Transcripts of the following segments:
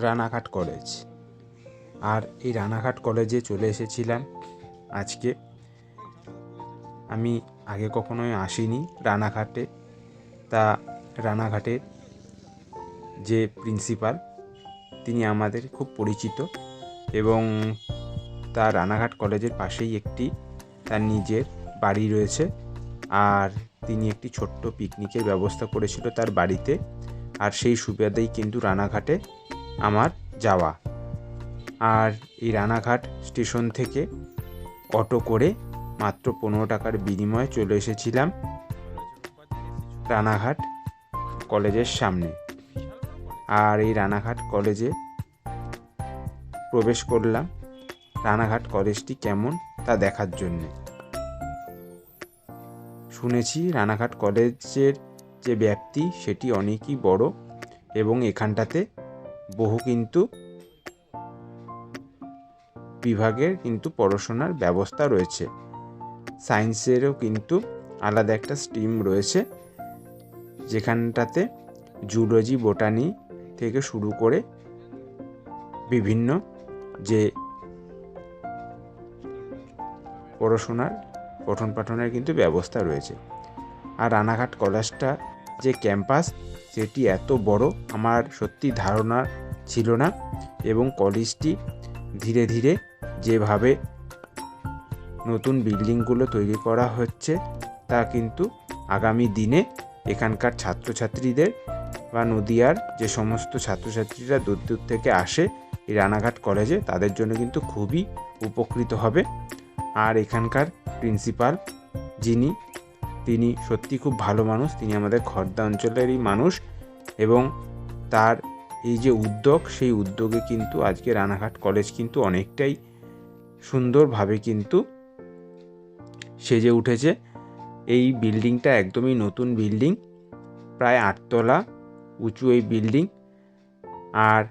Ranaghat college. আর এই রানাঘাট কলেজে চলে এসেছিলাম আজকে। আমি আগে কখনোই আসিনি রানাঘাটে। তা রানাঘাটের যে প্রিন্সিপাল তিনি আমাদের খুব পরিচিত, এবং তার রানাঘাট কলেজের পাশেই একটি তার নিজের বাড়ি রয়েছে। আর তিনি একটি ছোট্ট পিকনিকের ব্যবস্থা করেছিল তার বাড়িতে। আর সেই সুবাদেই কিন্তু রানাঘাটে আমার যাওয়া। আর এই রানাঘাট স্টেশন থেকে অটো করে মাত্র 15 টাকার বিনিময়ে চলে এসেছিলাম রানাঘাট কলেজের সামনে। আর এই রানাঘাট কলেজে প্রবেশ করলাম রানাঘাট কলেজটি কেমন তা দেখার জন্যে। শুনেছি রানাঘাট কলেজের যে ব্যাপ্তি সেটি অনেকই বড়, এবং এখানটাতে বহু কিন্তু বিভাগের কিন্তু পড়াশোনার ব্যবস্থা রয়েছে। সায়েন্সেরও কিন্তু আলাদা একটা স্ট্রিম রয়েছে, যেখানটাতে জুলজি, বোটানি থেকে শুরু করে বিভিন্ন যে পড়াশোনার পঠন পাঠনের কিন্তু ব্যবস্থা রয়েছে। আর রানাঘাট কলেজটা যে ক্যাম্পাস সেটি এত বড় আমার সত্যি ধারণা ছিল না, এবং কলেজটি ধীরে ধীরে যেভাবে নতুন বিল্ডিংগুলো তৈরি করা হচ্ছে তা কিন্তু আগামী দিনে এখানকার ছাত্রছাত্রীদের বা নদিয়ার যে সমস্ত ছাত্রছাত্রীরা দূর দূর থেকে আসে এই রানাঘাট কলেজে, তাদের জন্য কিন্তু খুবই উপকৃত হবে। আর এখানকার প্রিন্সিপাল তিনি সত্যি খুব ভালো মানুষ। তিনি আমাদের খর্দা অঞ্চলেরই মানুষ, এবং তার এই যে উদ্যোগ, সেই উদ্যোগে কিন্তু আজকে রানাঘাট কলেজ কিন্তু অনেকটাই সুন্দরভাবে কিন্তু সেজে উঠেছে। এই বিল্ডিংটা একদমই নতুন বিল্ডিং, প্রায় 8 তলা উঁচু এই বিল্ডিং। আর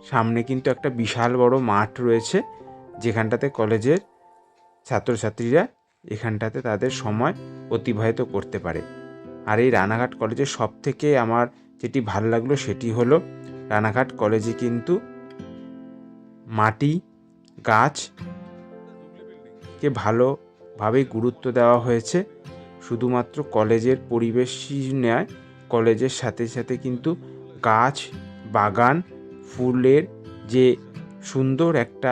সামনে কিন্তু একটা বিশাল বড় মাঠ রয়েছে, যেখানটাতে কলেজের ছাত্রছাত্রীরা এখানটাতে তাদের সময় অতিবাহিত করতে পারে। আর এই রানাঘাট কলেজের সব থেকে আমার যেটি ভালো লাগলো সেটি হলো রানাঘাট কলেজে কিন্তু মাটি, গাছকে ভালোভাবে গুরুত্ব দেওয়া হয়েছে। শুধুমাত্র কলেজের পরিবেশই নয়, কলেজের সাথে সাথে কিন্তু গাছ, বাগান, ফুলের যে সুন্দর একটা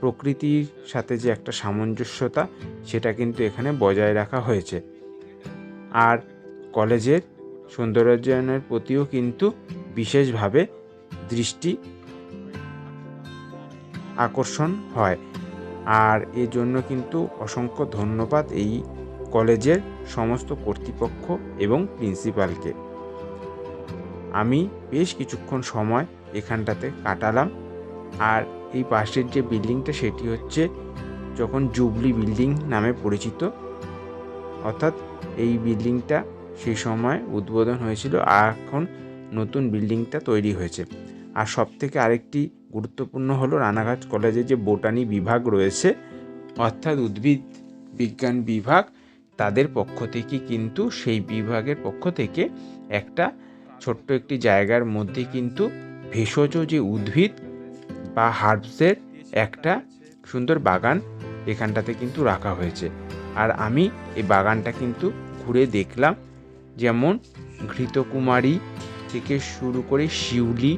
প্রকৃতির সাথে যে একটা সামঞ্জস্যতা, সেটা কিন্তু এখানে বজায় রাখা হয়েছে। আর কলেজের সৌন্দর্যায়নের প্রতিও কিন্তু বিশেষভাবে দৃষ্টি আকর্ষণ হয়। আর এর জন্য কিন্তু অসংখ্য ধন্যবাদ এই কলেজের সমস্ত কর্তৃপক্ষ এবং প্রিন্সিপালকে। আমি বেশ কিছুক্ষণ সময় এখানটাতে কাটালাম। আর এই পাশের যে বিল্ডিংটা সেটি হচ্ছে যখন জুবলি বিল্ডিং নামে পরিচিত, অর্থাৎ এই বিল্ডিংটা সেই সময় উদ্বোধন হয়েছিল, আর এখন নতুন বিল্ডিংটা তৈরি হয়েছে। আর সব থেকে আরেকটি গুরুত্বপূর্ণ হলো রানাঘাট কলেজে যে বোটানি বিভাগ রয়েছে, অর্থাৎ উদ্ভিদ বিজ্ঞান বিভাগ, তাদের পক্ষ থেকে কিন্তু সেই বিভাগের পক্ষ থেকে একটা ছোট্ট একটি জায়গার মধ্যে কিন্তু ভেষজ যে উদ্ভিদ বা হার্বসের একটা সুন্দর বাগান এখানটাতে কিন্তু রাখা হয়েছে। আর আমি এই বাগানটা কিন্তু ঘুরে দেখলাম, যেমন ঘৃতকুমারী থেকে শুরু করে শিউলি,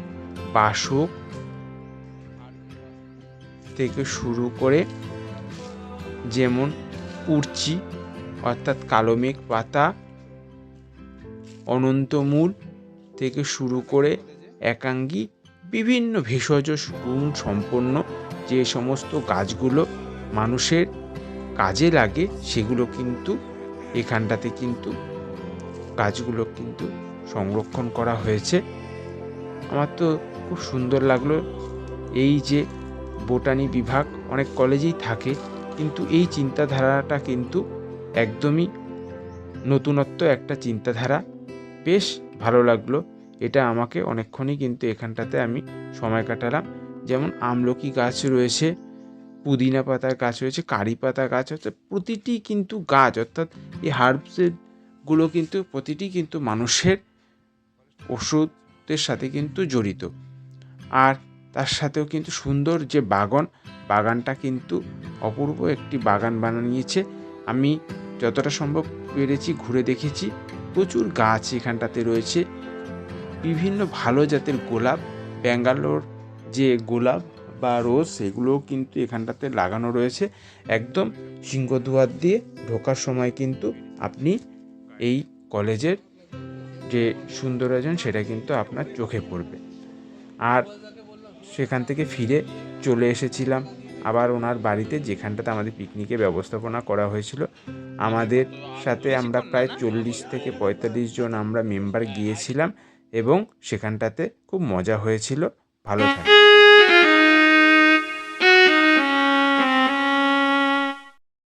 বাসক থেকে শুরু করে যেমন উরচি অর্থাৎ কালোমেঘ পাতা, অনন্তমূল থেকে শুরু করে একাঙ্গী, বিভিন্ন ভেষজ গুণ সম্পন্ন যে সমস্ত গাছগুলো মানুষের কাজে লাগে সেগুলো কিন্তু এখানটাতে কিন্তু গাছগুলো কিন্তু সংরক্ষণ করা হয়েছে। আমার তো খুব সুন্দর লাগলো। এই যে বোটানি বিভাগ অনেক কলেজেই থাকে, কিন্তু এই চিন্তাধারাটা কিন্তু একদমই নতুনত্ব একটা চিন্তাধারা। বেশ ভালো লাগলো। এটা আমাকে অনেকক্ষণই কিন্তু এখানটাতে আমি সময় কাটালাম। যেমন আমলকি গাছ রয়েছে, পুদিনা পাতার গাছ রয়েছে, কারি পাতা গাছ হচ্ছে, প্রতিটি কিন্তু গাছ অর্থাৎ এই হার্বসগুলো কিন্তু প্রতিটি কিন্তু মানুষের ওষুধের সাথে কিন্তু জড়িত। আর তার সাথেও কিন্তু সুন্দর যে বাগানটা কিন্তু অপূর্ব একটি বাগান বানিয়েছে। আমি যতটা সম্ভব পেরেছি ঘুরে দেখেছি। প্রচুর গাছ এখানটাতে রয়েছে, বিভিন্ন ভালো জাতের গোলাপ, ব্যাঙ্গালোর যে গোলাপ বা রোজ সেগুলোও কিন্তু এখানটাতে লাগানো রয়েছে। একদম সিংহদুয়ার দিয়ে ঢোকার সময় কিন্তু আপনি এই কলেজের যে সৌন্দর্যায়ন সেটা কিন্তু আপনার চোখে পড়বে। আর সেখান থেকে ফিরে চলে এসেছিলাম আবার ওনার বাড়িতে, যেখানটাতে আমাদের পিকনিকের ব্যবস্থাপনা করা হয়েছিল। আমাদের সাথে আমরা প্রায় 40 থেকে 45 জন আমরা মেম্বার গিয়েছিলাম এবং সেখানটাতে খুব মজা হয়েছিল। ভালো থাকবেন।